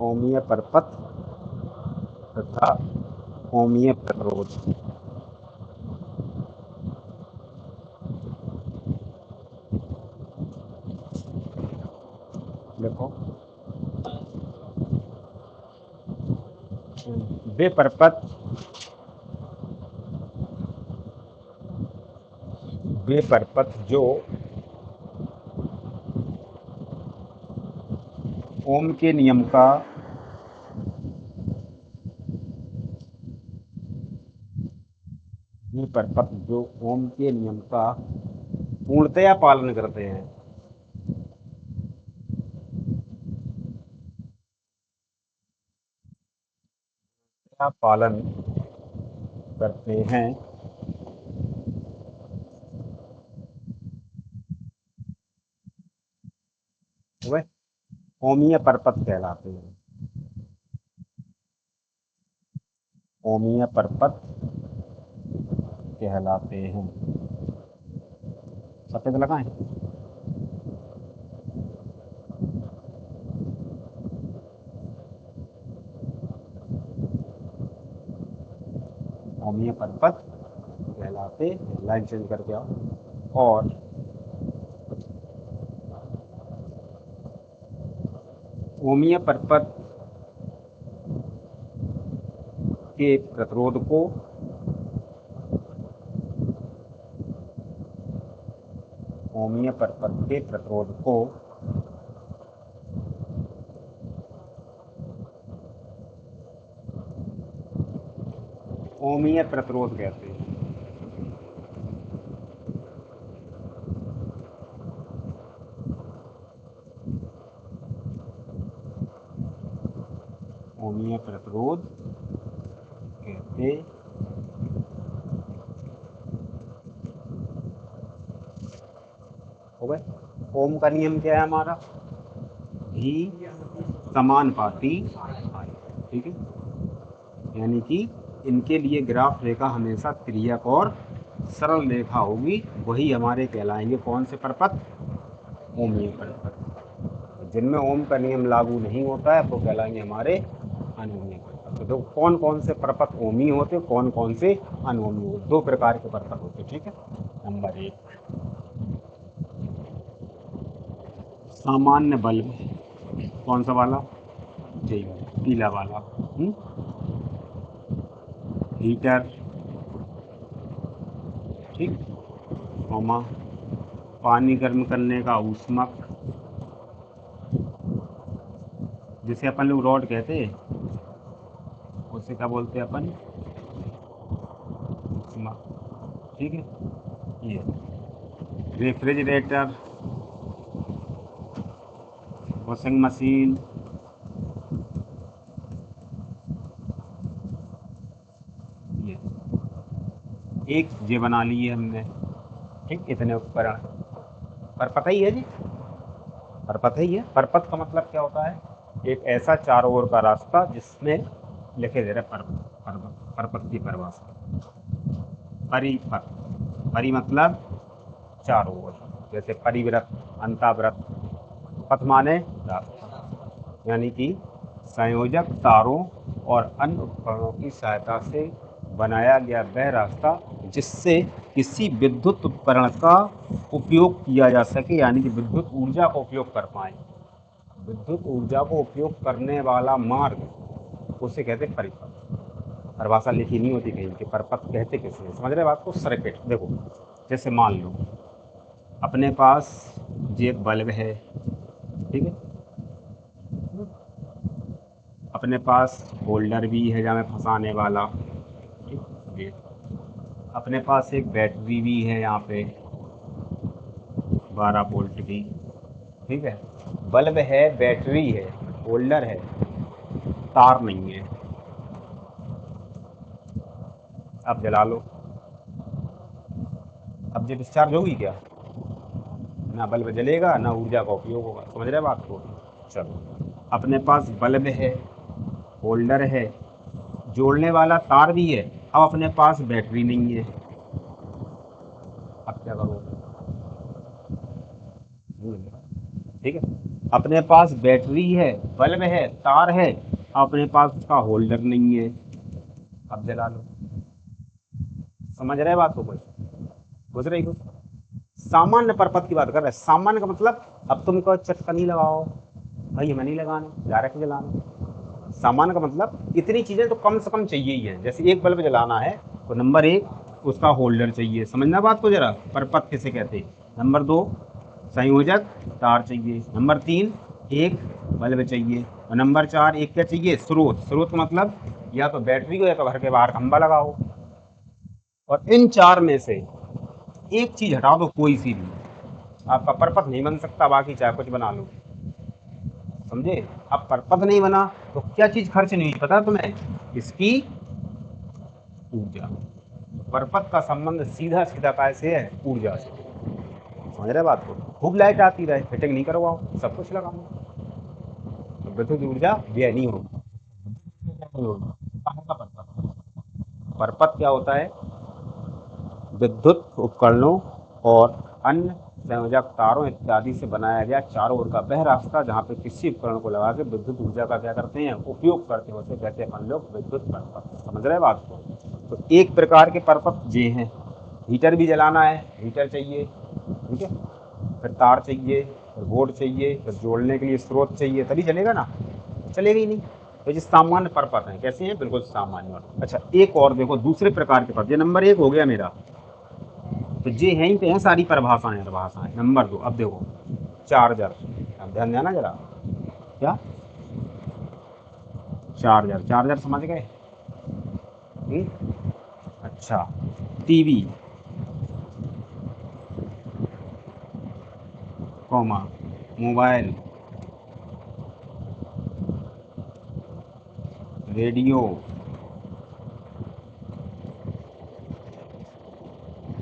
ओमीय परपथ तथा ओमीय प्रतिरोध। देखो वे परपथ जो ओम के नियम का वे परपथ जो ओम के नियम का पूर्णतया पालन करते हैं, पालन करते हैं वह ओमीय परपथ कहलाते हैं। ओमीय परपथ कहलाते हैं। सफेद लगाएं। ओमीय परपथ कहलाते, लाइन चेंज करके आओ। और ओमीय परपथ के प्रतिरोध को ओमीय परपथ के प्रतिरोध को ओमीय प्रतिरोध कहते हैं। ओमीय प्रतिरोध कहते हो गए। ओम का नियम क्या है हमारा? भी समानुपाती आय, ठीक है। यानी कि इनके लिए ग्राफ रेखा हमेशा तिर्यक और सरल रेखा होगी, वही हमारे कहलाएंगे कौन से परपथ? ओमीय परपथ। जिनमें ओम का नियम लागू नहीं होता है वो कहलाएंगे हमारे अनोमीय परपथ। तो कौन कौन से परपथ ओमी होते, कौन कौन से अनोमी होते? दो प्रकार के परपथ होते, ठीक है। नंबर 1 सामान्य बल्ब। कौन सा वाला? जी पीला वाला। हीटर, ठीक। ओमा पानी गर्म करने का ऊष्मक, जिसे अपन लोग रॉड कहते हैं, उसे क्या बोलते हैं अपन? ऊष्मक, ठीक है। ये रेफ्रिजरेटर, वॉशिंग मशीन, ये एक जे बना लिए हमने, ठीक। इतने उपकरण पर पता ही है जी, पर पता ही है परपथ का मतलब क्या होता है? एक ऐसा चारों ओर का रास्ता जिसमें लिखे दे रहे परपथ की परिभाषा। परिपथ, परि मतलब चारों ओर, जैसे परिव्रत, अंताव्रत, पथ माने रास्ता, यानी कि संयोजक तारों और अन्य उपकरणों की सहायता से बनाया गया वह रास्ता जिससे किसी विद्युत उपकरण का उपयोग किया जा सके, यानी कि विद्युत ऊर्जा का उपयोग कर पाए। विद्युत ऊर्जा को उपयोग करने वाला मार्ग उसे कहते परिपथ। परिभाषा लिखी नहीं होती कहीं कि परपथ कहते किसे, समझ रहे बात को? सर्किट देखो, जैसे मान लो अपने पास ये एक बल्ब है, ठीक है। अपने पास होल्डर भी है जहाँ में फंसाने वाला, ठीक। अपने पास एक बैटरी भी है यहाँ पे 12 वोल्ट की, ठीक है। बल्ब है, बैटरी है, होल्डर है, तार नहीं है। अब जला लो, अब ये डिस्चार्ज होगी क्या? ना बल्ब जलेगा ना ऊर्जा का उपयोग होगा, समझ रहे बात को? चलो, अपने पास बल्ब है, होल्डर है, जोड़ने वाला तार भी है, अब अपने पास बैटरी नहीं है। अब क्या करोगे? ठीक है। अपने पास बैटरी है, बल्ब है, तार है, अपने पास उसका होल्डर नहीं है, अब जला लो। समझ रहे बात को? कुछ बुझ रही कुछ? सामान्य परपथ की बात कर रहे हैं। सामान्य का मतलब, अब तुम कहो चटकनी लगाओ, भाई हमें नहीं लगाना, डायरेक्ट जलाना। सामान्य का मतलब इतनी चीजें तो कम से कम चाहिए ही है। जैसे एक बल्ब जलाना है तो नंबर एक उसका होल्डर चाहिए, समझना बात को जरा, परपथ किसे कहते हैं। नंबर दो, संयोजक तार चाहिए। नंबर तीन, एक बल्ब चाहिए। और नंबर चार, एक क्या चाहिए, स्रोत। स्रोत का मतलब या तो बैटरी हो या तो घर के बाहर खंभा लगाओ। और इन चार में से एक चीज हटा दो, कोई सी भी, आपका परपथ नहीं बन सकता, बाकी चाहे कुछ बना लो। समझे? अब परपथ नहीं बना तो क्या चीज खर्च नहीं हुई पता तुम्हें? इसकी ऊर्जा। परपथ का संबंध सीधा सीधा कैसे है? ऊर्जा से। समझ रहे बात को? खूब लाइट आती रहे, फिटिंग नहीं करवाओ, सब कुछ लगाओ, तो विद्युत ऊर्जा व्यय नहीं होगी। परपथ क्या होता है? विद्युत उपकरणों और अन्य संयोजक तारों इत्यादि से बनाया गया चारों ओर का वह रास्ता जहाँ पे किसी उपकरण को लगा के विद्युत ऊर्जा का क्या करते हैं? उपयोग करते हैं। उसे कहते हैं अपन लोग विद्युत परपथ। समझ रहे बात को? तो एक प्रकार के परपथ ये हैं। हीटर भी जलाना है, हीटर चाहिए, ठीक है, फिर तार चाहिए, फिर बोर्ड चाहिए, फिर जोड़ने के लिए स्रोत चाहिए, तभी चलेगा ना, चलेगा ही नहीं। तो ये सामान्य परपथ हैं। कैसे हैं? बिल्कुल सामान्य। अच्छा, एक और देखो दूसरे प्रकार के परपथ। ये नंबर एक हो गया मेरा। तो ये यहीं पे हैं सारी परिभाषाएं परिभाषाएं। नंबर दो, अब देखो चार्जर। अब ध्यान देना जरा। क्या? चार्जर। चार्जर समझ गए? अच्छा, टीवी, कॉमा, मोबाइल, रेडियो।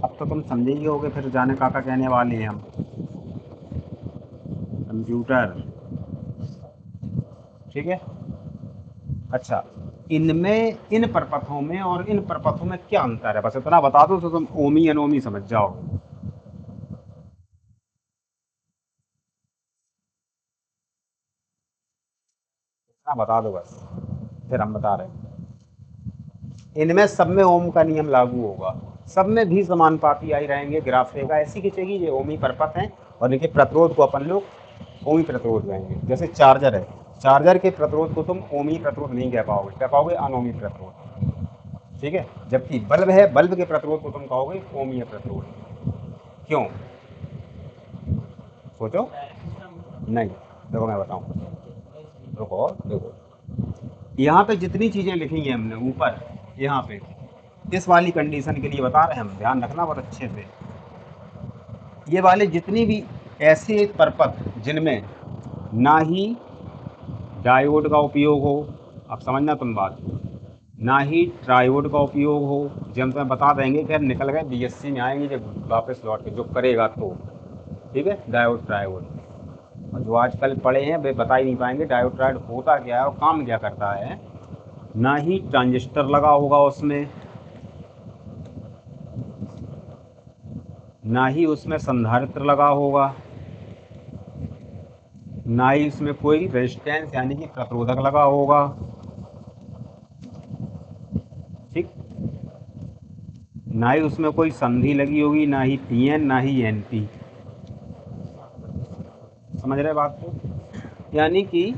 अब तो तुम समझे ही होगे फिर जाने काका कहने वाले हैं हम। कंप्यूटर, ठीक है। अच्छा, इनमें, इन परपथों में और इन परपथों में क्या अंतर है, बस इतना बता दो तो तुम ओमी अनोमी समझ जाओ। इतना बता दो बस, फिर हम बता रहे हैं। इनमें सब में ओम का नियम लागू होगा, सब में भी समानुपाती आई रहेंगे, ग्राफ रहेगा, ऐसी खींचेगी। ये ओमी परपथ हैं और इनके प्रतिरोध को अपन लोग ओमी प्रतिरोध कहेंगे। जैसे चार्जर है, चार्जर के प्रतिरोध को तुम ओमी प्रतिरोध नहीं कह पाओगे, क्या पाओगे? अनोमी प्रतिरोध, ठीक है। जबकि बल्ब है, बल्ब के प्रतिरोध को तुम कहोगे ओमीय प्रतिरोध। क्यों? सोचो। नहीं, देखो मैं बताऊं, रुको देखो, यहाँ पे जितनी चीजें लिखी हैं हमने ऊपर, यहाँ पे इस वाली कंडीशन के लिए बता रहे हैं हम, ध्यान रखना बहुत अच्छे से। ये वाले जितनी भी ऐसे परपथ जिनमें ना ही डायोड का उपयोग हो, अब समझना तुम बात, ना ही ट्रायोड का उपयोग हो, जब हम तुम्हें बता देंगे कि निकल गए बीएससी में आएंगे जब वापस लौट के जो करेगा तो, ठीक है, डायोड ट्रायोड। और जो आजकल पढ़े हैं वे बता ही नहीं पाएंगे डायोड ट्रायोड होता क्या है और काम क्या करता है। ना ही ट्रांजिस्टर लगा होगा उसमें, ना ही उसमें संधारित्र लगा होगा, ना ही उसमें कोई रेजिस्टेंस यानी कि प्रतिरोधक लगा होगा, ठीक, ना ही उसमें कोई संधि लगी होगी, ना ही पीएन ना ही एनपी। समझ रहे बात को? यानी कि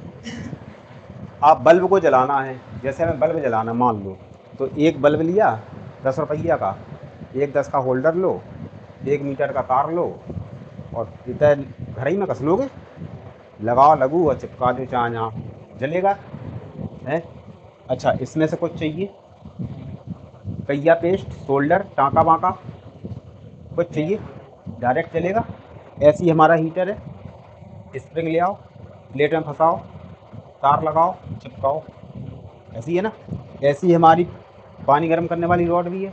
आप बल्ब को जलाना है, जैसे हमें बल्ब जलाना मान लो, तो एक बल्ब लिया 10 रुपया का, एक 10 का होल्डर लो, 1 मीटर का तार लो, और इधर घर ही में कस लोगे, लगाओ लगू और चिपका दो चाहे जहाँ, जलेगा है। अच्छा, इसमें से कुछ चाहिए, पहिया पेस्ट, सोल्डर, टाँका बाँका, कुछ चाहिए, डायरेक्ट चलेगा। ऐसे ही हमारा हीटर है, स्प्रिंग ले आओ, प्लेट में फंसाओ, तार लगाओ, चिपकाओ, ऐसी है ना। ऐसी हमारी पानी गर्म करने वाली रॉड भी है,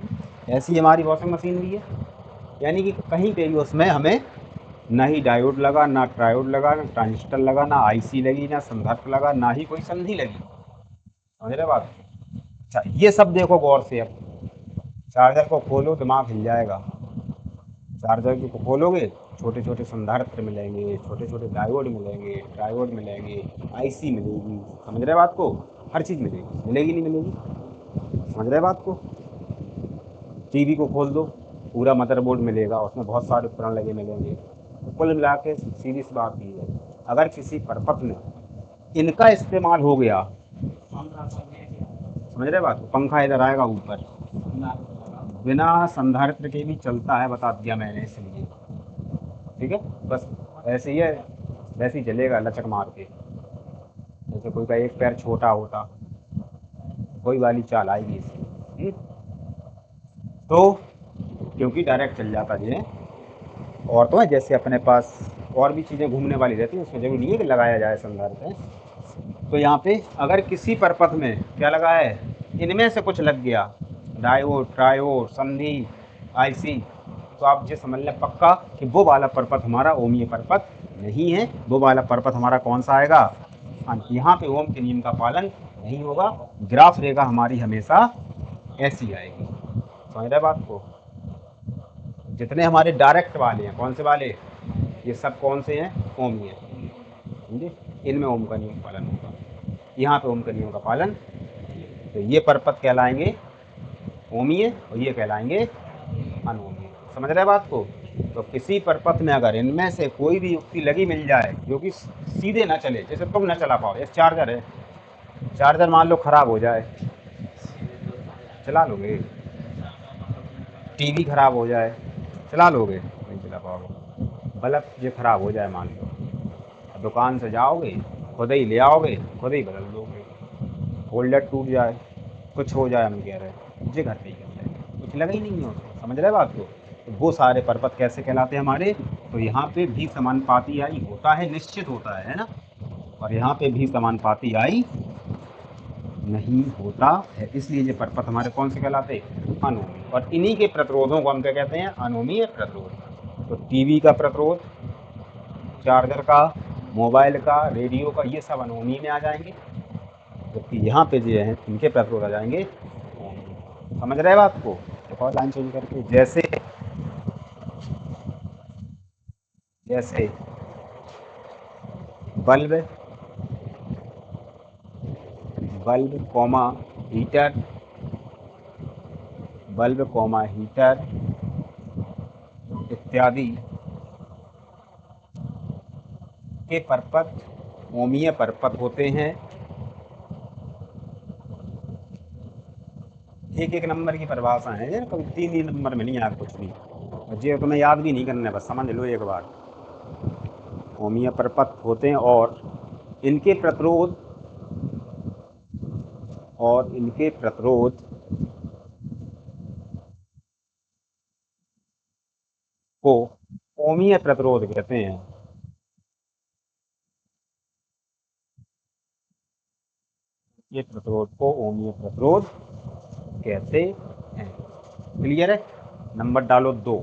ऐसी हमारी वॉशिंग मशीन भी है। यानी कि कहीं पे भी उसमें हमें ना ही डायोड लगा, ना ट्रायोड लगा, ना ट्रांजिस्टर लगा, ना आईसी लगी, ना संधारित्र लगा, ना ही कोई संधि लगी। समझ रहे बात? अच्छा, ये सब देखो गौर से। अब चार्जर को खोलो, दिमाग हिल जाएगा। चार्जर को खोलोगे छोटे छोटे संधारित्र मिलेंगे, छोटे छोटे डायोड मिलेंगे, ट्रायोड मिलेंगे, आईसी मिलेगी। समझ रहे बात को? हर चीज़ मिलेगी, मिलेगी नहीं मिलेगी? समझ रहे बात को? टीवी को खोल दो, पूरा मदरबोर्ड मिलेगा, उसमें बहुत सारे उपकरण लगे मिलेंगे। तो कुल मिला के सीधी सी बात ये है, अगर किसी परपथ में इनका इस्तेमाल हो गया, समझ रहे बात को? पंखा इधर आएगा ऊपर, बिना संधारित्र के भी चलता है, बता दिया मैंने इसलिए। ठीक है, बस ऐसे ही है, वैसे ही चलेगा लचक मार के। जैसे कोई का एक पैर छोटा होता, कोई वाली चाल आएगी इसकी। तो क्योंकि डायरेक्ट चल जाता जी। और तो है जैसे अपने पास और भी चीज़ें घूमने वाली रहती हैं, उसमें जरूरी नहीं है कि लगाया जाए संधारित्र। तो यहाँ पे अगर किसी परपथ में क्या लगा है, इनमें से कुछ लग गया, डायोड, ट्रायोड, संधि, आईसी, तो आप ये समझ लें पक्का कि वो वाला परपथ हमारा ओमीय परपथ नहीं है। वो वाला परपथ हमारा कौन सा आएगा? यहाँ पे ओम के नियम का पालन नहीं होगा। ग्राफ रेखा हमारी हमेशा ऐसी आएगी। समझ रहे बात को? जितने हमारे डायरेक्ट वाले हैं, कौन से वाले? ये सब कौन से हैं? ओमीय। समझे? इनमें ओम का नियम पालन होगा, यहाँ पे ओम के नियम का पालन। तो ये परपथ कहलाएंगे ओमीय और ये कहलाएंगे अनोमीय। समझ रहे बात को? तो किसी परपथ में अगर इनमें से कोई भी युक्ति लगी मिल जाए जो कि सीधे ना चले, जैसे तुम ना चला पाओ, जैसे चार्जर है, चार्जर मान लो खराब हो जाए, चला लोगे? टीवी खराब हो जाए, चला लोगे? नहीं चला पाओगे। बल्ब ये खराब हो जाए मान लो, दुकान से जाओगे, खुद ही ले आओगे, खुद ही बदल दोगे। होल्डर टूट जाए, कुछ हो जाए, हम कह रहे हैं मुझे घर पे ही करते हैं, कुछ लगा ही नहीं है उसको। समझ रहे बात को? तो वो सारे पर्वत कैसे कहलाते हैं हमारे? तो यहाँ पे भी समानुपाती आई होता है, निश्चित होता है ना, और यहाँ पे भी समानुपाती आई नहीं होता है, इसलिए ये पर्वत हमारे कौन से कहलाते? अनोमीय। और इन्हीं के प्रतिरोधों को हम क्या कहते हैं? अनोमीय प्रतिरोध। तो टीवी का प्रतिरोध, चार्जर का, मोबाइल का, रेडियो का, ये सब अनोमीय में आ जाएंगे, जबकि यहाँ पे जो है इनके प्रतिरोध आ जाएंगे। समझ रहे बात को? तो और लाइन चेंज करके, जैसे जैसे bulb, bulb comma heater, bulb comma heater इत्यादि के परपथ ओमीय परपथ होते हैं। एक एक नंबर की परिभाषा है, कभी 3 नंबर में नहीं आया कुछ भी, और ये तुम्हें याद भी नहीं करना है, बस समझ लो एक बार। ओमीय परपथ होते हैं इनके प्रतिरोध और इनके प्रतिरोध को ओमीय प्रतिरोध कहते हैं। ये प्रतिरोध को ओमीय प्रतिरोध कहते हैं। क्लियर है? नंबर डालो 2,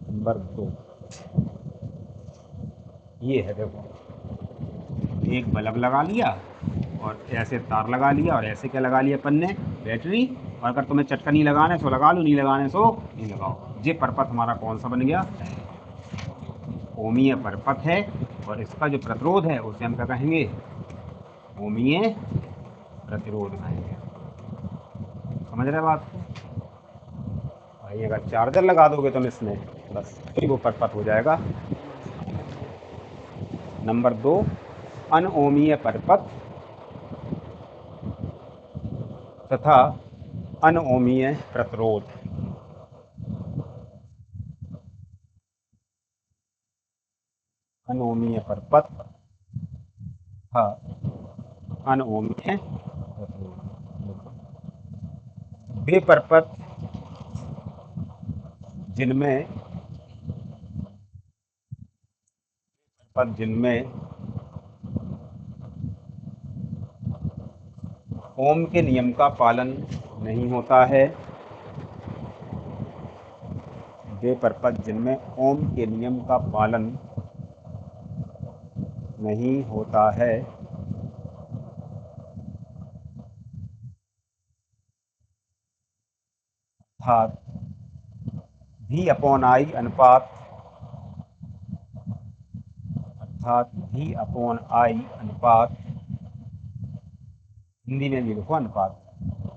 नंबर 2 ये है। देखो, एक बल्ब लगा लिया और ऐसे तार लगा लिया और ऐसे क्या लगा लिया अपन ने? बैटरी। और अगर तुम्हें चटकनी लगाने सो लगा लो, नहीं लगाने सो नहीं लगाओ। ये परपथ हमारा कौन सा बन गया? ओमीय परपथ है। और इसका जो प्रतिरोध है उसे हम क्या कहेंगे? ओमीय प्रतिरोध कहेंगे। समझ रहे बात को? भाई अगर चार्जर लगा दोगे तुम इसमें, बस तो वो परपथ हो जाएगा। नंबर 2, अनओमीय परपथ तथा अनओमीय प्रतिरोध। अनओमीय परपथ तथा अनओमीय प्रतिरोध। वे परपथ जिनमें जिनमें ओम के नियम का पालन नहीं होता है, वे परपथ जिनमें ओम के नियम का पालन नहीं होता है, अर्थात V अपॉन आई अनुपात, अर्थात V अपॉन आई अनुपात, हिंदी में भी लिखो अनुपात,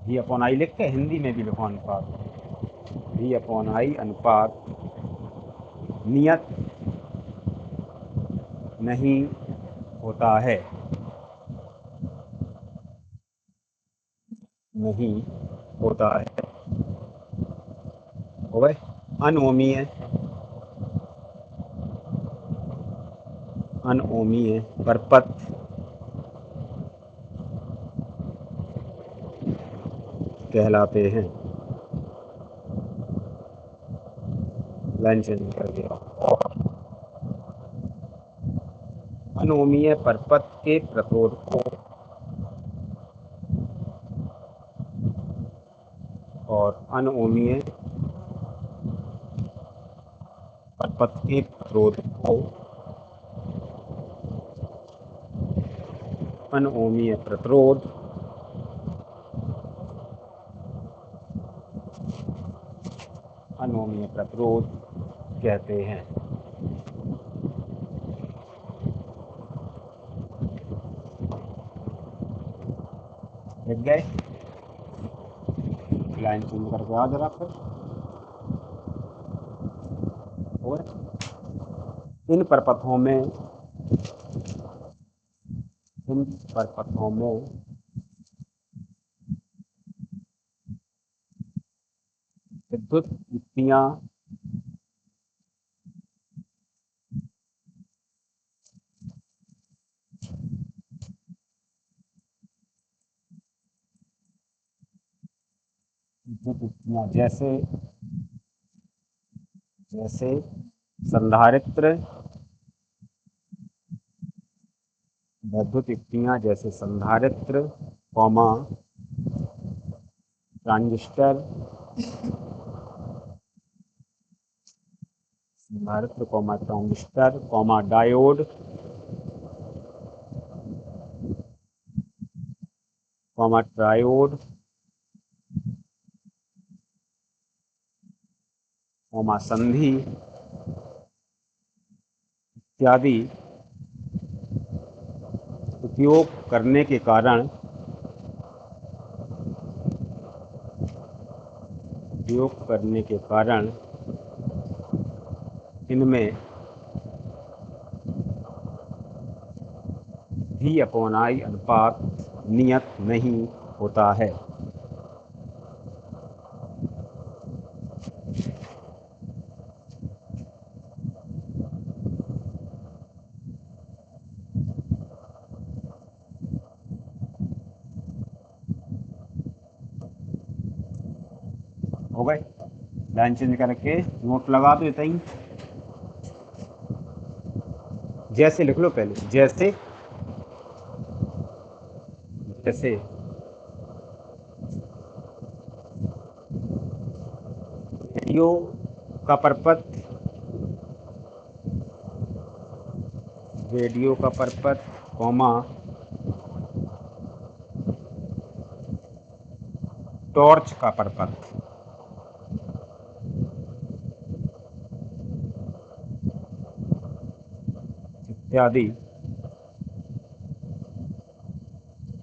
V अपॉन आई लिख के हिंदी में भी लिखो अनुपात, V अपॉन आई अनुपात नियत नहीं होता है, नहीं होता है। हो गए। अनोमीय, अनोमीय परपथ कहलाते हैं। लाइन चेंज कर दिया। अनोमीय परपथ के प्रतिरोध को और अनोमीय परपथ के प्रतिरोध को अनोमीय प्रतिरोध अनोमीय प्रतिरोध कहते हैं। लिख गए। लाइन चेंज करके आ जरा फिर। और इन परपथों में विद्युत युक्तियां जैसे जैसे संधारित्र, विद्युत युक्तियां जैसे संधारित्र, कॉमा ट्रांजिस्टर, संधारित्र comma transistor comma diode comma triode comma संधि इत्यादि उपयोग करने के कारण इनमें V अपॉन आई अनुपात नियत नहीं होता है। हो गए। लाइन चेंज करके नोट लगा दो इतना ही। जैसे लिख लो पहले, जैसे जैसे रेडियो का परपथ, कॉमा टॉर्च का परपथ, इत्यादि।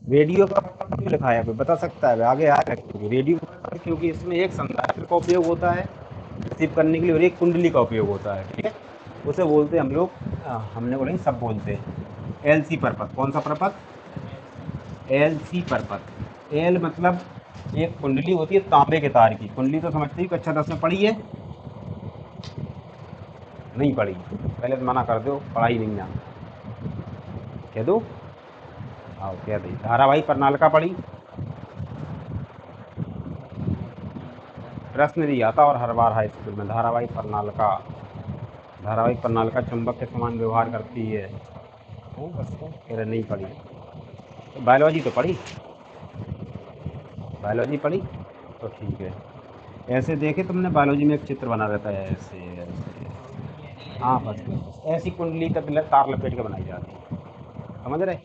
रेडियो का क्यों लिखा है, कोई बता सकता है? आगे आ रेडियो क्योंकि इसमें एक संधारित्र का उपयोग होता है रिसीव करने के लिए और एक कुंडली का उपयोग होता है। ठीक है, उसे बोलते हैं हम लोग, हमने बोले सब बोलते हैं एलसी परपथ। कौन सा परपथ? एलसी परपथ। एल मतलब एक कुंडली होती है तांबे के तार की। कुंडली तो समझते ही, कक्षा 10 में पढ़ी है? नहीं पढ़ी? पहले तो मना कर दो, पढ़ाई नहीं जाना। कह दो हाँ कह दी। धारावाही प्रणालिका पढ़ी? प्रश्न दिया था और हर बार हाई स्कूल में धारावाही प्रणालिका चुंबक के समान व्यवहार करती है। बस कह रहे नहीं पढ़ी। तो बायोलॉजी तो पढ़ी? बायोलॉजी पढ़ी तो ठीक है। ऐसे देखे तुमने बायोलॉजी में एक चित्र बना रहता है ऐसे ऐसे। हाँ बस ऐसी कुंडली का तार लपेट के बनाई जाती है, समझ रहे?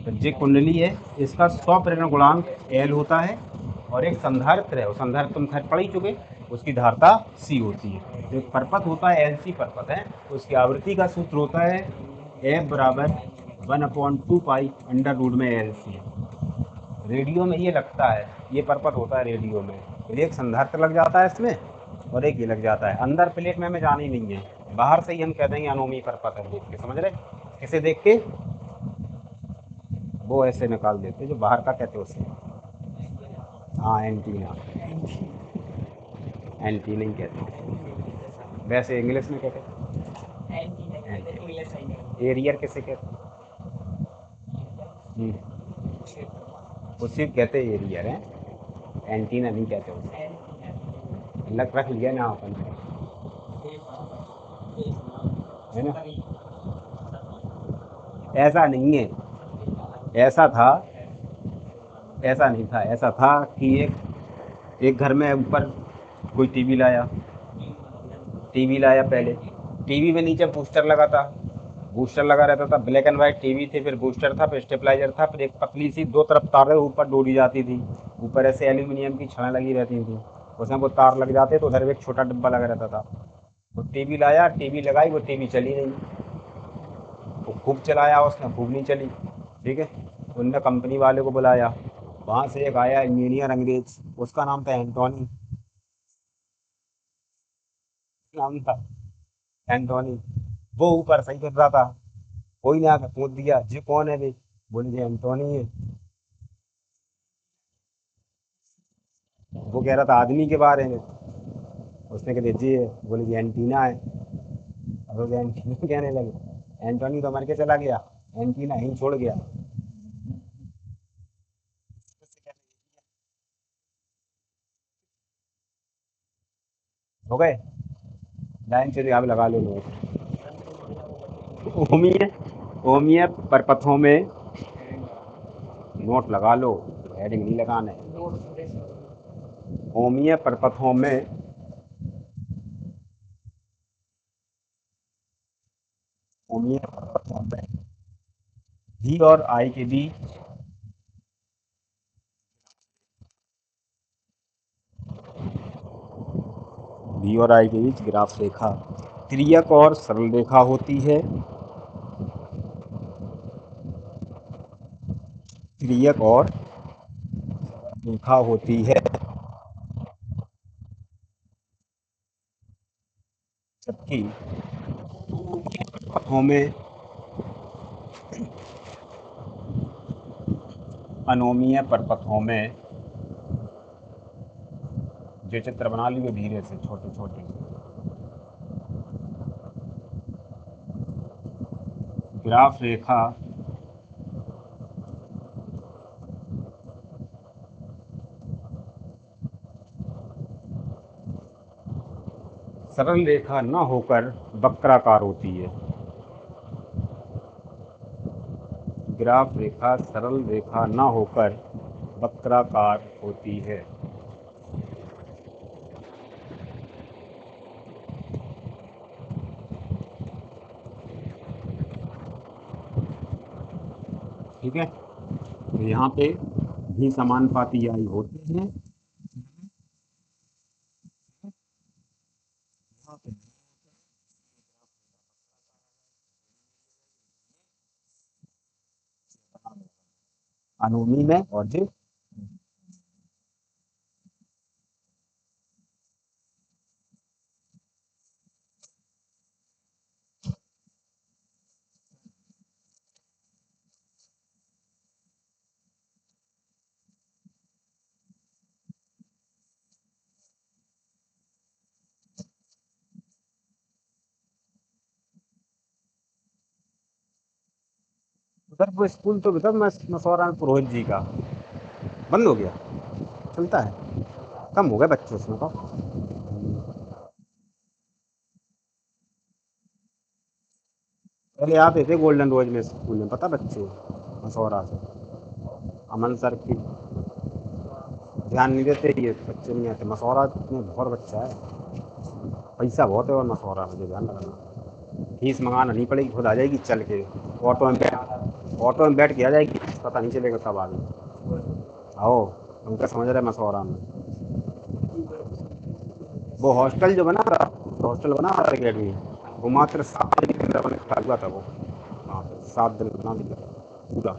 तो ये कुंडली है, इसका 100 प्रेरण गुणांक एल होता है और एक संधारित्र है। वो संधारित्र तुम खैर पढ़ ही चुके, उसकी धारता सी होती है। जो परपथ होता है एल सी परपथ है, उसकी आवृत्ति का सूत्र होता है एफ बराबर 1/2 पाई अंडर रूट में एल सी। रेडियो में ये लगता है, ये परपथ होता है रेडियो में, तो एक संधारित्र लग जाता है इसमें और एक ये लग जाता है। अंदर प्लेट में हमें जानी नहीं है, बाहर से ही हम कह देंगे अनोमी परपथ है देख के, समझ रहे? किसे देख के? वो ऐसे निकाल देते जो बाहर का कहते उसे। हाँ एंटीना, एंटीना ही कहते, वैसे इंग्लिश में कहते एरियर किसे कहते? उसे कहते एरियर है, एंटीना नहीं कहते उसे। लग रख लिया ना अपन है ना। ऐसा नहीं है, ऐसा था, ऐसा नहीं था, ऐसा था कि एक घर में ऊपर कोई टीवी लाया, टीवी लाया पहले, टीवी में नीचे बूस्टर लगा था, बूस्टर लगा रहता था, ब्लैक एंड वाइट टीवी थे, फिर बूस्टर था, फिर स्टेबलाइजर था, फिर एक पतली सी दो तरफ तारें ऊपर डोरी जाती थी, ऊपर ऐसे एल्यूमिनियम की छड़ें लगी रहती थी, उसमें वो तार लग जाते तो उधर एक छोटा डिब्बा लगा रहता था। वो टीवी लाया, टीवी लगाई, वो टीवी चली नहीं, वो खूब चलाया उसने, खूब नहीं चली, ठीक है। उनने कंपनी वाले को बुलाया, वहाँ से एक आया इंजीनियर अंग्रेज, उसका नाम था एंटोनी, नाम था एंटोनी। वो ऊपर सही कर रहा था, कोई ने आकर पूछ दिया जी कौन है भाई, बोले जी एंटोनी है। वो कह रहा था आदमी के बारे में, उसने कह दिया जी है, बोले जी एंटीना है। अब वो एंटीना कहने लगे, एंटोनी तो मर के चला गया, एंटीना ही छोड़ गया। हो गए, लाइन से आप लगा लो नोट। ओमिय ओमिय परपथों में नोट लगा लो, हेडिंग नहीं लगाना है। ओमिय परपथों में ओमिय परपथों में भी और आई के बीच भी और आई के बीच ग्राफ रेखा तिर्यक और सरल रेखा होती है। तिर्यक और रेखा होती है, जबकि पथों में अनोमीय परपथों में, जो चित्र बना लियो धीरे से छोटे छोटे, ग्राफ रेखा सरल रेखा न होकर वक्राकार होती है। ग्राफ रेखा सरल रेखा न होकर वक्राकार होती है। ठीक है, तो यहाँ पे भी समानुपाती आई होते हैं, अनोमी में और जी उधर वो स्कूल तो उधर मसौरा में पुरोहित जी का बंद हो गया, चलता है, कम हो गए बच्चे उसमें तो। पहले आते थे गोल्डन रोज में स्कूल में, पता बच्चे मसौरा से, अमन सर की ध्यान नहीं देते, ये बच्चे नहीं आते मसौरा में, बहुत बच्चा है, पैसा बहुत है और मसौरा में, जो ध्यान रखना, फीस मंगाना नहीं पड़ेगी, खुद आ जाएगी चल के, ऑटो में बैठ के आ जाएगी, पता नहीं चलेगा कब आ गई। आओ, उनका समझ रहे मसौरा में। वो हॉस्टल जो बना था, हॉस्टल बना था अकेडमी, वो मात्र 7 दिन के अंदर बने खड़ा हुआ था वो। हाँ, 7 दिन बना दिया पूरा,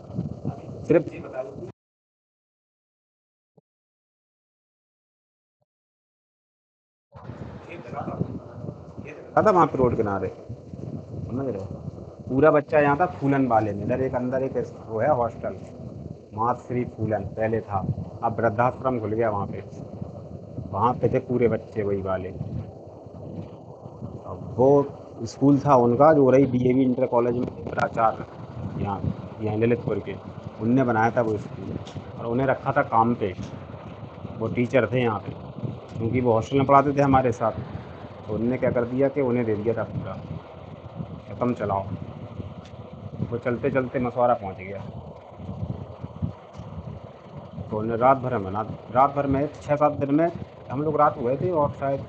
सिर्फ था वहाँ पे रोड किनारे, समझ रहे हो। पूरा बच्चा यहाँ था फूलन वाले में, इधर एक अंदर एक वो है हॉस्टल, मातश्री फूलन पहले था, अब वृद्धाश्रम खुल गया वहाँ पे। वहाँ पे थे पूरे बच्चे वही वाले। अब वो स्कूल था उनका जो रही डीएवी इंटर कॉलेज में प्राचार्य, यहाँ यहाँ ललितपुर के, उनने बनाया था वो स्कूल, और उन्हें रखा था काम पे। वो टीचर थे यहाँ पे, क्योंकि वो हॉस्टल में पढ़ाते थे हमारे साथ, तो उनने क्या कर दिया कि उन्हें दे दिया था पूरा, खत्म चलाओ। वो चलते चलते मसौरा पहुँच गया, तो उन्हें रात भर में बना, रात भर में 6-7 दिन में। हम लोग रात को गए थे और शायद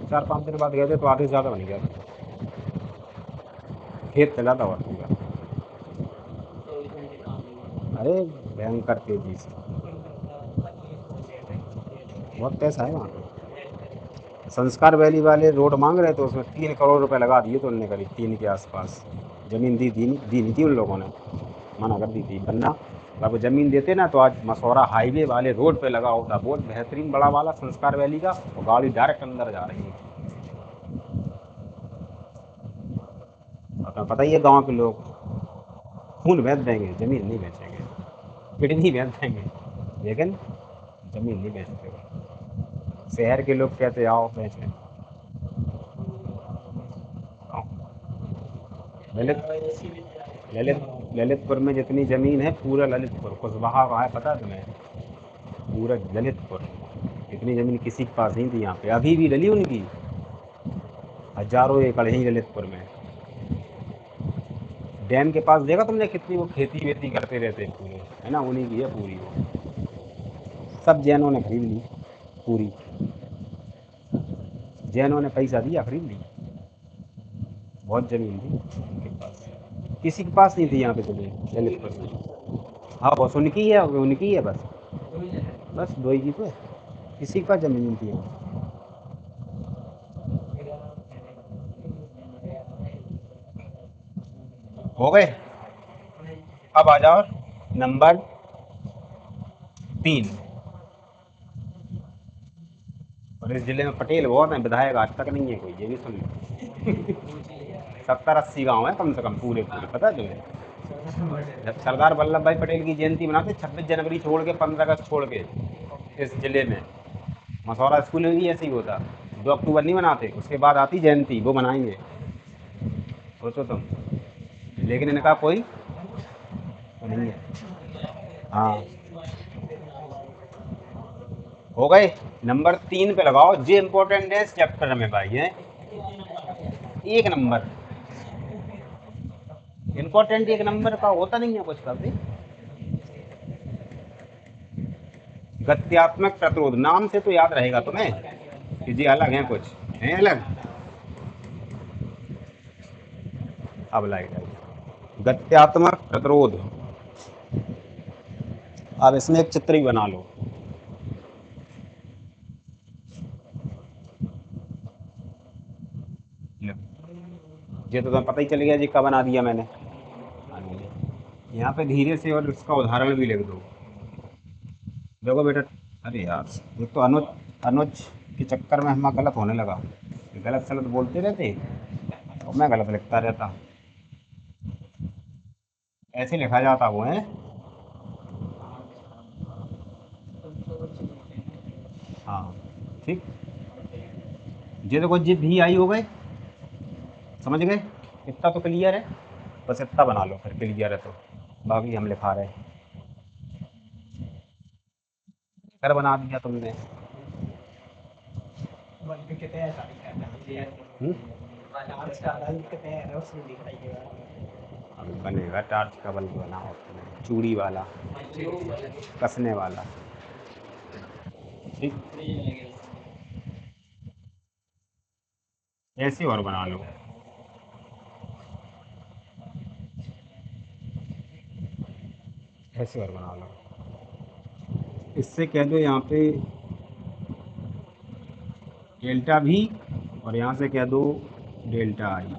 4-5 दिन बाद गए थे, तो आधे से ज़्यादा बन गया था, खेत चला था और पूरा। अरे भयंकर तेजी से, बहुत पैसा है वहाँ पे। संस्कार वैली वाले रोड मांग रहे थे, उसमें 3 करोड़ रुपए लगा दिए, तो उनने करीब 3 के आसपास। ज़मीन दी नहीं थी उन लोगों ने, मना कर दी थी, वरना अगर वो ज़मीन देते ना तो आज मसौरा हाईवे वाले रोड पे लगा होता, बहुत बेहतरीन बड़ा वाला संस्कार वैली का, और गाड़ी डायरेक्ट अंदर जा रही है। और तुम्हें पता ही है गाँव के लोग खून बेच देंगे, ज़मीन नहीं बेचेंगे, किडनी बेच देंगे, लेकिन ज़मीन नहीं बेचते। शहर के लोग कहते आओ बेचें। ललित ललित ललितपुर में जितनी ज़मीन है, पूरा ललितपुर कुशवाहा कहाँ है पता है तुम्हें? पूरा ललितपुर, इतनी ज़मीन किसी के पास नहीं थी यहाँ पे, अभी भी डली उनकी हजारों एकड़ ही ललितपुर में। डैम के पास देखा तुमने कितनी वो खेती वेती करते रहते हैं पूरे, है ना, उन्हीं की है पूरी वो, सब जैनों ने खरीद ली पूरी, जैनों ने पैसा दिया खरीद ली। बहुत ज़मीन थी उनके पास, किसी के पास नहीं थी यहाँ पे ज़मीन ललितपुर में। हाँ बस उनकी है बस, बस दो ही की तो है, किसी के पास ज़मीन नहीं थी यहाँ। हो गए, अब आ जाओ नंबर 3। और इस जिले में पटेल बहुत हैं, विधायक आज तक नहीं है कोई, ये भी सुन लो। 70-80 गांव है कम से कम पूरे पूरे, पता है तुम्हें। जब सरदार वल्लभ भाई पटेल की जयंती मनाते, 26 जनवरी छोड़ के, 15 अगस्त छोड़ के, इस जिले में मसौरा स्कूल में भी ऐसे ही होता। 2 अक्टूबर नहीं मनाते, उसके बाद आती जयंती, वो मनाएंगे, सोचो तुम। लेकिन इनका कोई वो नहीं है। हाँ, हो गए। नंबर 3 पे लगाओ, जे इंपॉर्टेंट है इस चैप्टर में भाई है, एक नंबर इंपॉर्टेंट, एक नंबर का होता नहीं है कुछ कभी। गत्यात्मक प्रतिरोध, नाम से तो याद रहेगा तुम्हें कि जी अलग है, कुछ है अलग। अब लाइट आई, गत्यात्मक प्रतिरोध। अब इसमें एक चित्र ही बना लो। लो, ये तो तुम्हें पता ही चल गया जी, कब बना दिया मैंने। यहाँ पे धीरे से और इसका उदाहरण भी लिख दो। देखो बेटा, अरे यार, ये तो अनुज अनुज के चक्कर में हमारा गलत होने लगा, ये गलत सलत बोलते रहते और मैं गलत लिखता रहता, ऐसे लिखा जाता वो है। हाँ, ठीक। ये देखो जी भी आई हो गए, समझ गए, इतना तो क्लियर है, बस इतना बना लो फिर क्लियर है तो, बाकी हम लिखा रहे हैं। कर बना दिया तुमने। हम्म? अभी बनेगा टार्च का बल्ब, बनाओ तुमने चूड़ी वाला, कसने वाला, ठीक। ऐसे और बना लो, ऐसे और बना लो। इससे कह दो यहाँ पे डेल्टा भी, और यहाँ से कह दो डेल्टा आई।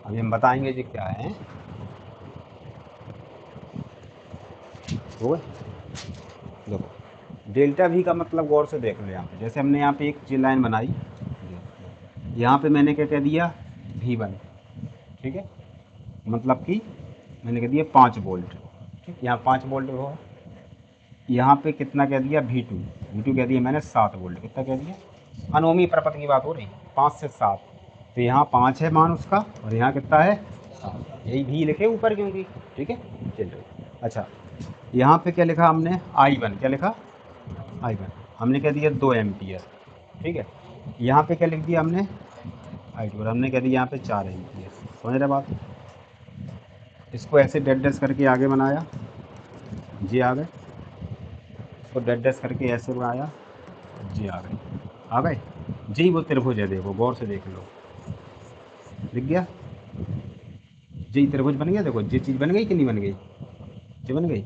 अभी हम बताएंगे जी क्या है। हो गए? देखो डेल्टा वी का मतलब गौर से देख लो। यहाँ पे जैसे हमने यहाँ पे एक जी लाइन बनाई, यहाँ पे मैंने क्या कह दिया V1, ठीक है, मतलब कि मैंने कह दिया 5 वोल्ट, ठीक, यहाँ 5 वोल्ट हो। यहाँ पे कितना कह दिया V2 कह दिया मैंने 7 वोल्ट। कितना कह दिया? अनोमी प्रपथ की बात हो रही, 5 से 7, तो यहाँ 5 है मान उसका, और यहाँ कितना है 7, यही भी लिखे ऊपर क्योंकि, ठीक है। चलो अच्छा, यहाँ पे क्या लिखा हमने I1, क्या लिखा I1, हमने कह दिया 2 एम्पियर, ठीक है। यहाँ पे क्या लिख दिया हमने I2, और हमने कह दिया यहाँ पे 4 एम्पियर। समझ रहे बात? इसको ऐसे डेड डैश करके आगे बनाया, जी आ गए, इसको डेड डैश करके ऐसे बनाया, जी आ गए, आ गए जी। वो त्रिभुज है, देखो गौर से देख लो, दिख गया जी, त्रिभुज बन गया। देखो जी चीज़ बन गई कि नहीं बन गई? जी बन गई।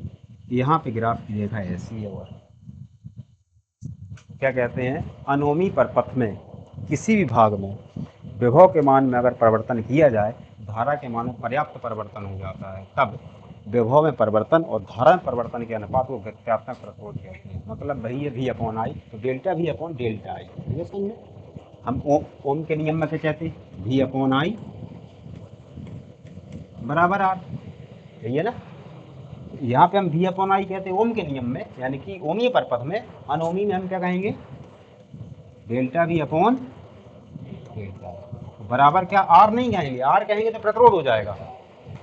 यहाँ पे ग्राफ की रेखा ऐसी है, और क्या कहते हैं, अनोमी परपथ में किसी भी भाग में विभव के मान में अगर परिवर्तन किया जाए, धारा के मान में पर्याप्त परिवर्तन हो जाता है, तब विभव में परिवर्तन और धारा में परिवर्तन के अनुपात को गत्यात्मक प्रतिरोध कहते हैं। मतलब वही है V अपॉन आई, तो डेल्टा V अपॉन डेल्टा आई, ठीक है। समझ में? हम ओम के नियम में क्या कहते हैं? V अपॉन आई बराबर आर, यही है ना। यहाँ पे हम V अपॉन आई कहते हैं ओम के नियम में, यानी कि ओमीय परपथ में। अनोमी में हम क्या कहेंगे? डेल्टा V अपॉन डेल्टा, बराबर क्या आर नहीं कहेंगे? आर कहेंगे तो प्रतिरोध हो जाएगा,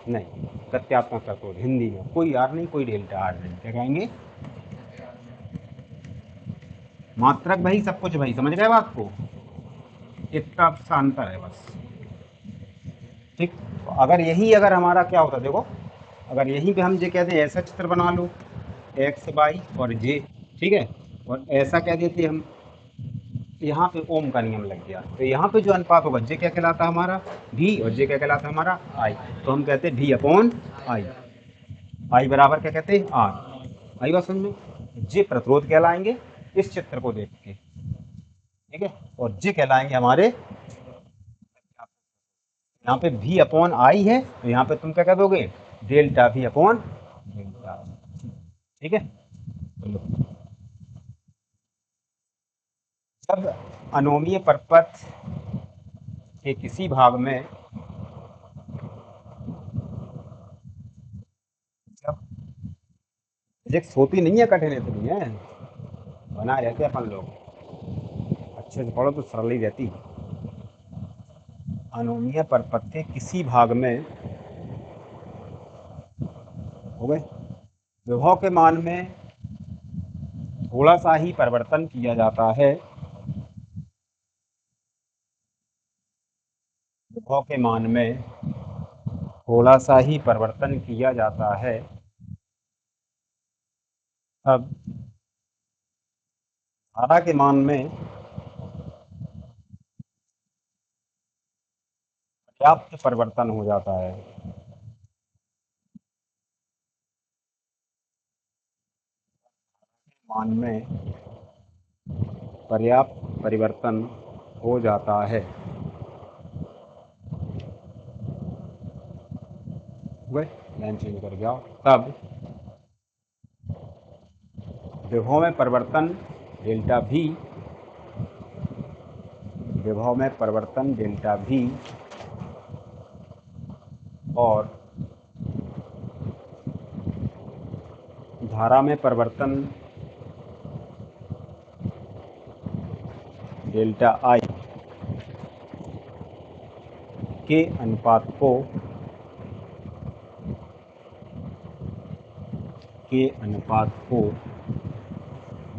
नहीं, प्रत्यात्मक प्रतिरोध। हिंदी में कोई आर नहीं, कोई डेल्टा आर नहीं, क्या कहेंगे? मात्रक भाई, सब कुछ भाई, समझ गए बात को? इतना सा अंतर है बस, ठीक। अगर यही अगर हमारा क्या होता, देखो अगर यहीं पे हम ये कहते हैं ऐसा चित्र बना लो एक्स वाई और जे, ठीक है, और ऐसा कह देते हम, यहाँ पे ओम का नियम लग गया, तो यहाँ पे जो अनुपात होगा जे क्या कहलाता है हमारा भी, और जे क्या कहलाता है हमारा आई, तो हम कहते हैं भी अपॉन आई। आई बराबर क्या कहते हैं आर। आई बात समझ में? जे प्रतिरोध कहलाएंगे इस चित्र को देख के, ठीक है, और जे कहलाएंगे हमारे, यहाँ पे भी अपॉन आई है, तो यहाँ पे तुम क्या कह दोगे? डेल्टा भी अपॉन डेल्टा, ठीक है। चलो, जब अनोमीय परपथ के किसी भाग में, जब फिजिक्स होती नहीं है कठिन इतनी है, बनाए रहते अपन लोग, अच्छे से पढ़ो तो सरल ही रहती। अनोमीय परपथ के किसी भाग में, हो गए, विभव के मान में थोड़ा सा ही परिवर्तन किया जाता है, विभव के मान में थोड़ा सा ही परिवर्तन किया जाता है, अब धारा के मान में पर्याप्त परिवर्तन हो जाता है। मान में पर्याप्त परिवर्तन हो जाता है, वह लाइन चेंज कर गया, तब विभव में परिवर्तन डेल्टा भी, विभव में परिवर्तन डेल्टा भी और धारा में परिवर्तन डेल्टा आई के अनुपात को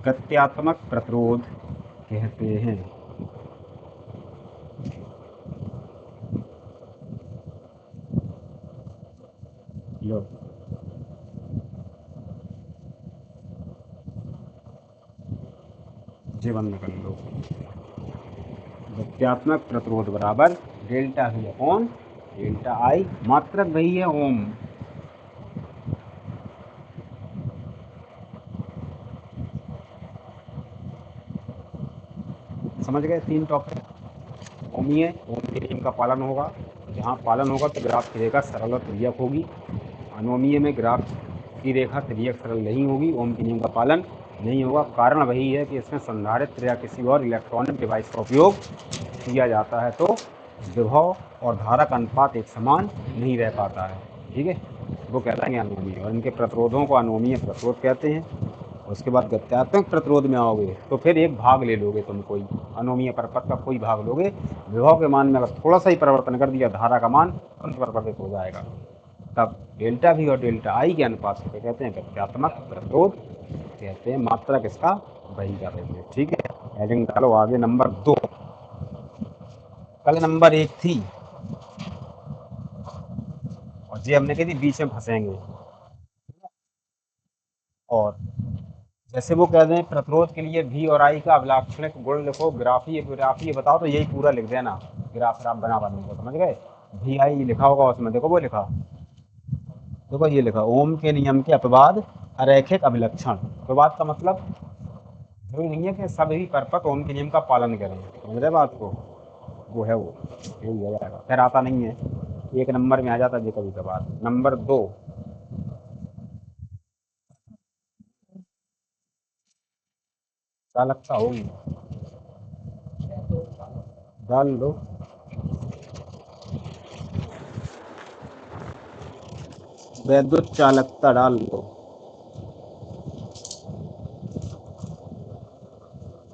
गत्यात्मक प्रतिरोध कहते हैं। लो, जे बंद कर लो। गत्यात्मक प्रतिरोध बराबर डेल्टा भी अपॉन डेल्टा आई, मात्रक वही है ओम। समझ गए 3 टॉपिक। ओमीय, ओम के नियम का पालन होगा, जहाँ पालन होगा तो ग्राफ की रेखा सरल और तिर्यक होगी। अनोमीय में ग्राफ की रेखा तिर्यक सरल नहीं होगी, ओम के नियम का पालन नहीं होगा। कारण वही है कि इसमें संधारित्र या किसी और इलेक्ट्रॉनिक डिवाइस का उपयोग किया जाता है, तो विभव और धारा का अनुपात एक समान नहीं रह पाता है। ठीक है, वो कहलाएंगे अनोमीय, और इनके प्रतिरोधों को अनोमीय प्रतिरोध कहते हैं। उसके बाद गत्यात्मक प्रतिरोध में आओगे तो फिर एक भाग ले लोगे तुम, कोई अनोमीय परपथ का कोई भाग लोगे, विभव के मान में अगर थोड़ा सा ही परिवर्तन कर दिया, धारा का मान तुरंत परिवर्तित हो जाएगा। तब डेल्टा V और डेल्टा I के अनुपात को कहते हैं गत्यात्मक प्रतिरोध कहते हैं। मात्रा किसका, वही का वही। ठीक है, हेडिंग डालो आगे। नंबर 2, कल नंबर 1 थी और ये हमने कही थी बीच में फंसेंगे, और जैसे वो कह दें प्रतिरोध के लिए V और I का अभिलाक्षणिक गुण लिखो, ग्राफी ग्राफी बताओ, तो यही पूरा लिख देना, ग्राफ आप बना बनने को, समझ गए। VI लिखा होगा उसमें, देखो वो लिखा, देखो ये लिखा, ओम के नियम के अपवाद अरैखिक अभिलक्षण। अपवाद का मतलब जरूरी नहीं है कि सभी परपथ ओम के नियम का पालन करें, समझ रहे बात को, वो है वो, यही हो जाएगा। फिर आता नहीं है, 1 नंबर में आ जाता है कभी कभार। नंबर 2, चालकता होगी, डाल दो। वैद्युत चालकता डाल दो,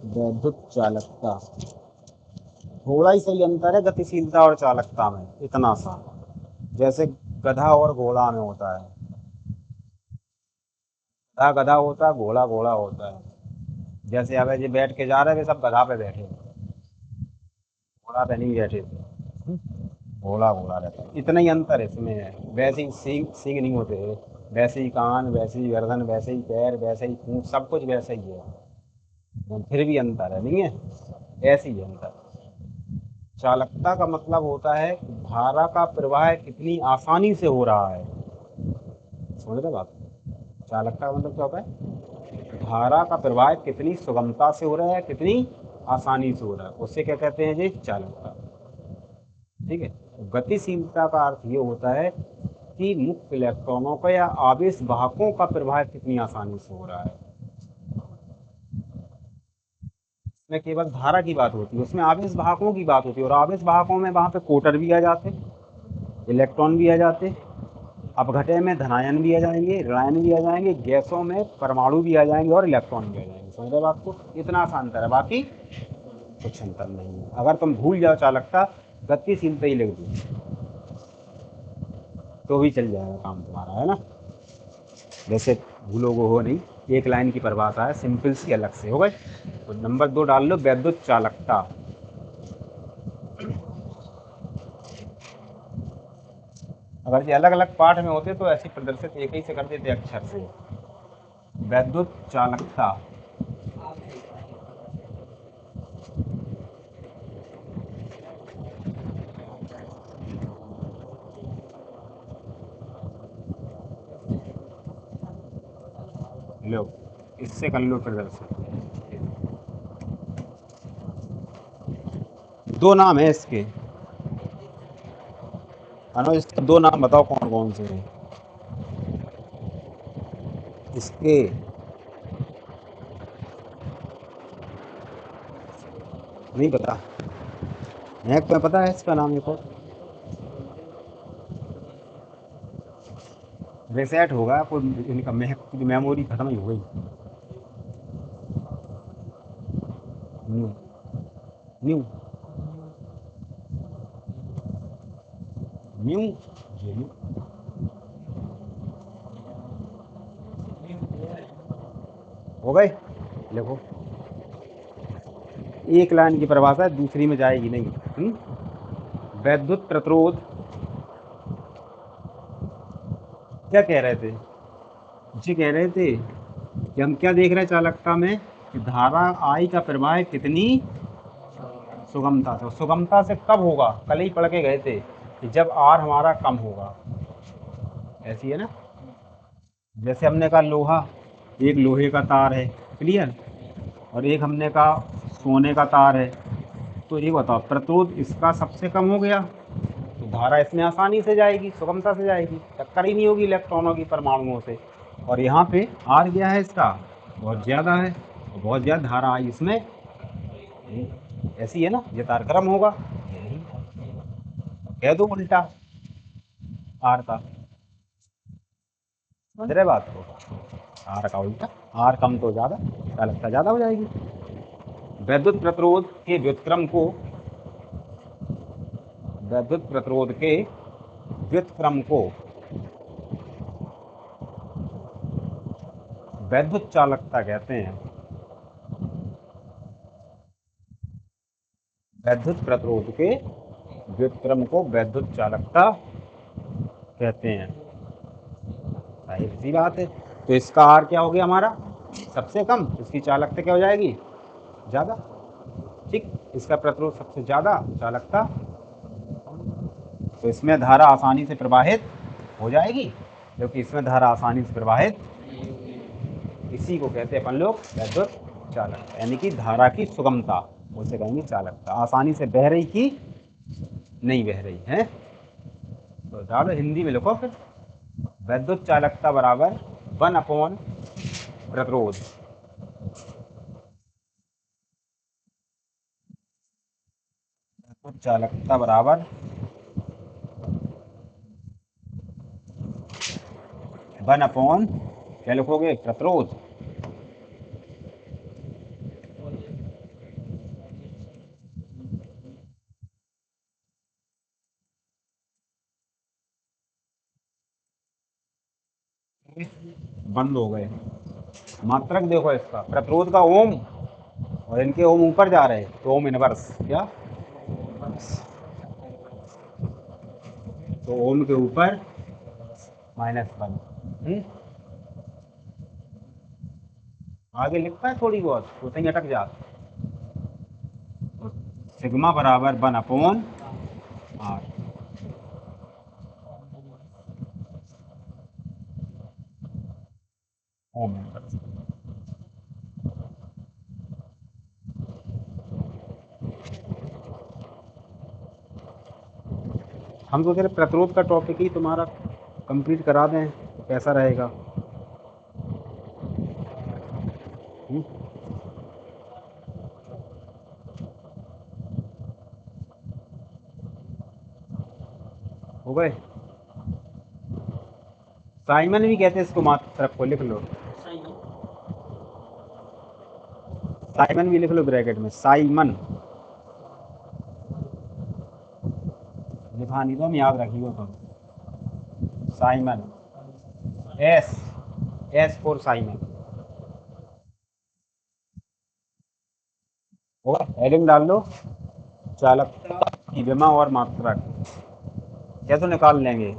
वैद्युत चालकता। थोड़ा ही सही अंतर है गतिशीलता और चालकता में, इतना सा, जैसे गधा और घोड़ा में होता है। गधा गधा होता है, घोड़ा घोड़ा होता है। जैसे अब ये बैठ के जा रहे थे, सब गधा पे बैठे, घोड़ा पे नहीं बैठे थे, घोड़ा घोड़ा रहता है, इतना ही अंतर इसमें है। वैसे ही सींग सींग नहीं होते, वैसे ही कान, वैसे ही गर्दन, वैसे ही पैर, वैसे ही पूंछ, सब कुछ वैसे ही है, फिर भी अंतर है, नहीं है, ऐसे ही अंतर। चालकता का मतलब होता है धारा का प्रवाह कितनी आसानी से हो रहा है, समझ रहे बात। चालकता का मतलब क्या होता है, धारा का प्रवाह कितनी सुगमता से हो रहा है, कितनी आसानी से हो रहा है, उससे क्या कहते हैं जी, चालकता। ठीक है, गतिशीलता का अर्थ ये होता है कि मुक्त इलेक्ट्रॉनों का या आवेश वाहकों का प्रवाह कितनी आसानी से हो रहा है। में केवल धारा की बात होती है, उसमें आवेश वाहकों की बात होती है, और आवेश वाहकों में वहां पे कोटर भी आ जाते, इलेक्ट्रॉन भी आ जाते, अपघटय में धनायन भी आ जाएंगे, ऋणायन भी आ जाएंगे, गैसों में परमाणु भी आ जाएंगे और इलेक्ट्रॉन भी आ जाएंगे। समझ रहे बात को, इतना सा अंतर है, बाकी कुछ अंतर नहीं है। अगर तुम भूल जाओ चालकता, गतिशीलता ही लिख दो तो भी चल जाएगा काम तुम्हारा, है ना। वैसे भूलोगे हो नहीं, एक लाइन की परिभाषा है, सिंपल सी, अलग से हो गए। तो नंबर 2 डाल लो, वैद्युत चालकता। अगर ये अलग अलग पाठ में होते तो ऐसी प्रदर्शित एक ही से कर देते अक्षर से, वैद्युत चालकता। लो, इससे कर लो प्रदर्शित। 2 नाम है इसके, अनुज इसके 2 नाम बताओ कौन कौन से हैं इसके। नहीं पता, महक तुम्हें पता है इसका नाम? एक और रिसेट होगा कोई, इनका महक की मेमोरी खत्म ही हो गई। न्यू, न्यू, न्यू, ये न्यू हो गए। देखो, एक लाइन की परिभाषा है, दूसरी में जाएगी नहीं। वैद्युत प्रतिरोध, क्या कह रहे थे जी, कह रहे थे कि हम क्या देख रहे हैं चालकता में, कि धारा आई का प्रवाह कितनी सुगमता से, सुगमता से कब होगा, कल ही पढ़ के गए थे कि जब आर हमारा कम होगा, ऐसी है ना। जैसे हमने कहा लोहा, एक लोहे का तार है, क्लियर, और एक हमने कहा सोने का तार है, तो ये बताओ प्रतिरोध इसका सबसे कम हो गया तो धारा इसमें आसानी से जाएगी, सुगमता से जाएगी, टक्कर ही नहीं होगी इलेक्ट्रॉनों की परमाणुओं से। और यहाँ पे आर गया है इसका बहुत ज़्यादा है, और बहुत ज़्यादा धारा आई इसमें, ऐसी है ना, ये तार गर्म होगा, ये नहीं। कह दो उल्टा आर का, समझ रहे बात को, आर का उल्टा, आर कम तो ज़्यादा, चालकता ज़्यादा हो जाएगी। वैद्युत प्रतिरोध के व्युत्क्रम को, वैद्युत प्रतिरोध के व्युत्क्रम को वैद्युत चालकता कहते हैं। वैद्युत प्रतिरोध के व्युत्क्रम को वैद्युत चालकता कहते हैं। जाहिर सी बात है। तो इसका आर क्या हो गया हमारा सबसे कम, इसकी चालकता क्या हो जाएगी ज़्यादा, ठीक। इसका प्रतिरोध सबसे ज़्यादा, चालकता, तो इसमें धारा आसानी से प्रवाहित हो जाएगी, क्योंकि इसमें धारा आसानी से प्रवाहित, इसी को कहते हैं अपन लोग वैद्युत चालकता, यानी कि धारा की सुगमता, उसे कहेंगे चालकता। आसानी से बह रही की नहीं बह रही है, तो डालो हिंदी में लिखो फिर, वैद्युत चालकता बराबर 1/, प्रतिरोध, वैद्युत चालकता बराबर 1/, क्या लिखोगे, प्रतिरोध। बंद हो गए। मात्रक देखो इसका, प्रतिरोध का ओम, और इनके ओम ऊपर जा रहे हैं, तो ओम इनवर्स, क्या, तो ओम के ऊपर -1। आगे लिखता है थोड़ी बहुत, तो सही अटक जाता, तो सिग्मा बराबर 1/r, ओम इनवर्स। हम सोच रहे प्रतिरोध का टॉपिक ही तुम्हारा कंप्लीट करा दें, तो कैसा रहेगा। हो गए। साइमन भी कहते हैं इसको, मात्रक को लिख लो, साइमन भी लिख लो ब्रैकेट में, साइमन लिखा नहीं तो हम याद रखिए तुम, Simon, S, S for Simon, और हेडिंग डाल दो चालकता की विमा और मात्रक, कैसे निकाल लेंगे,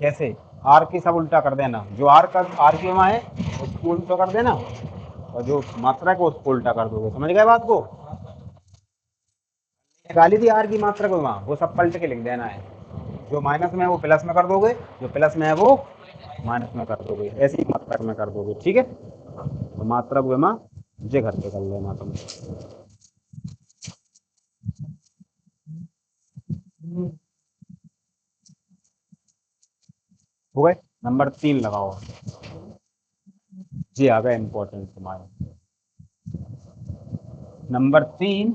कैसे, आर की सब उल्टा कर देना, जो आर का, आर की विमा है उसको उल्टा कर देना, और जो मात्रक है उसको उल्टा कर दोगे, समझ गए बात को। निकाली थी आर की मात्रक विमा, वो सब पलट के लिख देना है, जो माइनस में है वो प्लस में कर दोगे, जो प्लस में है वो माइनस में कर दोगे, ऐसी मात्रक में कर दोगे, ठीक है। तो मात्रक विमा जे घर पे कर लेना तुम। हो गए। नंबर 3 लगाओ, जी आ गया इंपॉर्टेंट तुम्हारे। नंबर 3,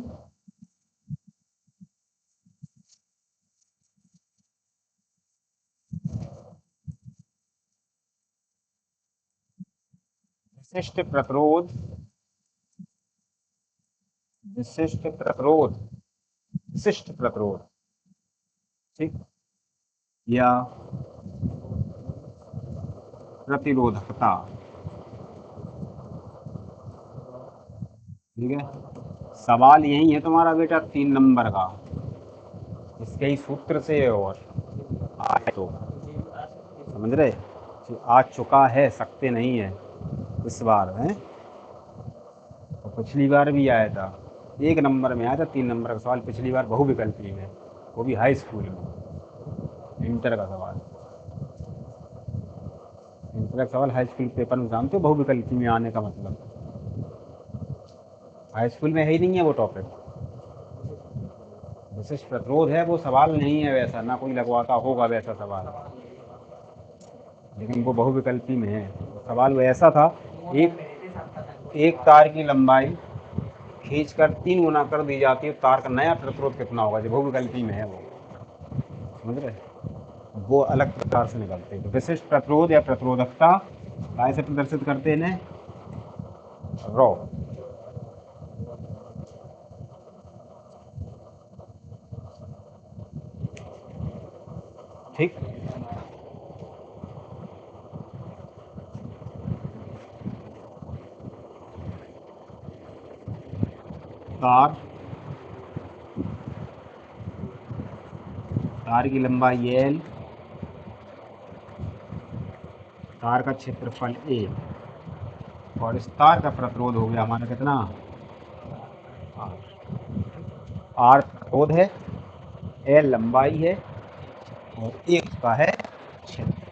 विशिष्ट प्रतिरोध, विशिष्ट प्रतिरोध, विशिष्ट प्रतिरोध, ठीक, या प्रतिरोधकता, ठीक है। सवाल यही है तुम्हारा बेटा 3 नंबर का, इसके ही सूत्र से, और आए तो समझ रहे, आ चुका है, सकते नहीं है इस बार है, तो पिछली बार भी आया था, 1 नंबर में आया था 3 नंबर का सवाल पिछली बार, बहुविकल्पी में, वो भी हाई स्कूल में, इंटर का सवाल, इंटर का सवाल हाई स्कूल पेपर में, जानते हो बहुविकल्पी में आने का मतलब, हाई स्कूल में है ही नहीं है वो टॉपिक। विशिष्ट प्रतिरोध है, वो सवाल नहीं है वैसा, ना कोई लगवाता होगा वैसा सवाल, लेकिन वो बहुविकल्पी में है। सवाल वो ऐसा था, एक तार की लंबाई खींचकर 3 गुना कर दी जाती है, तार का नया प्रतिरोध कितना होगा, जो बहुविकल्पी में है वो, समझ रहे, वो अलग प्रकार से निकलते हैं। तो विशिष्ट प्रतिरोध या प्रतिरोधकता कैसे प्रदर्शित करते हैं इन्हें, रॉ। ठीक, तार तार की लंबाई एल, तार का क्षेत्रफल ए, और इस तार का प्रतिरोध हो गया हमारा कितना, आर। आर प्रतिरोध है, एल लंबाई है, और ए उसका है क्षेत्र।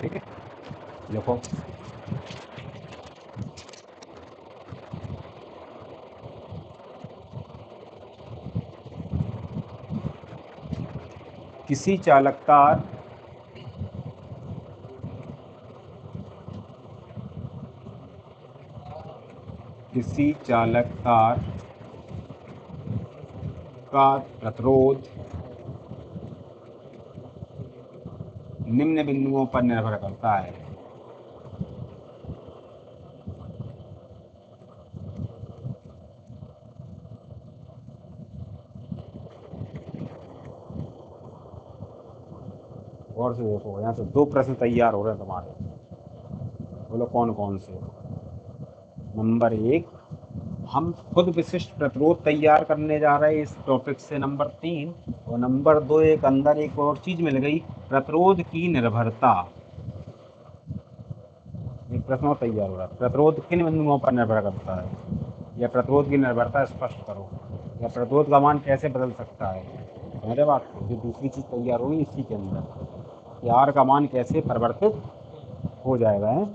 ठीक है, देखो किसी चालक तार किसी चालक तार का प्रतिरोध निम्न बिंदुओं पर निर्भर करता है। और से देखो, यहाँ से 2 प्रश्न तैयार हो रहे हैं तुम्हारे, बोलो कौन कौन से। नंबर 1, हम खुद विशिष्ट प्रतिरोध तैयार करने जा रहे हैं इस टॉपिक से। नंबर 3 और नंबर 2 एक अंदर एक और चीज मिल गई, प्रतिरोध की निर्भरता। एक प्रश्न और तैयार हो रहा है, प्रतिरोध किन बिंदुओं पर निर्भर करता है, या प्रतिरोध की निर्भरता स्पष्ट करो, या प्रतिरोध का मान कैसे बदल सकता है। मेरे बात को जो दूसरी चीज तैयार होगी इसी के अंदर, कि आर का मान कैसे परिवर्तित हो जाएगा है।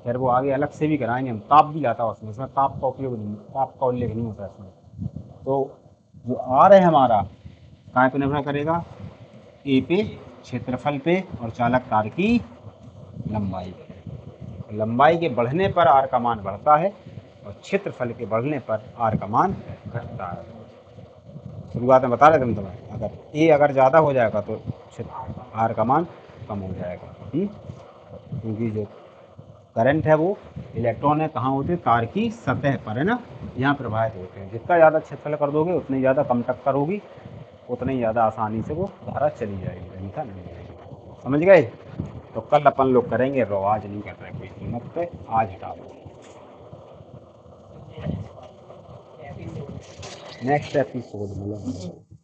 फिर वो आगे अलग से भी कराएंगे हम, ताप भी आता है उसमें, इसमें ताप का उपयोग नहीं, ताप का उल्लेख नहीं होता इसमें। तो जो आर है हमारा कहाँ पे निर्भर करेगा, ए पे, क्षेत्रफल पे, और चालक तार की लंबाई पे। लंबाई के बढ़ने पर आर का मान बढ़ता है, और क्षेत्रफल के बढ़ने पर आर का मान घटता है। शुरुआत में बता रहे थे हम तुम्हें, अगर ज़्यादा हो जाएगा तो आर का मान कम हो जाएगा। क्योंकि जो करंट है वो, इलेक्ट्रॉन है कहाँ होते हैं, तार की सतह पर है ना, यहाँ प्रवाहित होते हैं। जितना ज़्यादा क्षेत्रफल कर दोगे उतनी ज़्यादा कम टक्कर होगी, उतनी ज़्यादा आसानी से वो धारा चली जाएगी, चिंता नहीं जाएगी। समझ गए। तो कल अपन लोग करेंगे रो, आज नहीं कर रहे कोई कीमत पे, आज हटा दो। नेक्स्ट एपिसोड मतलब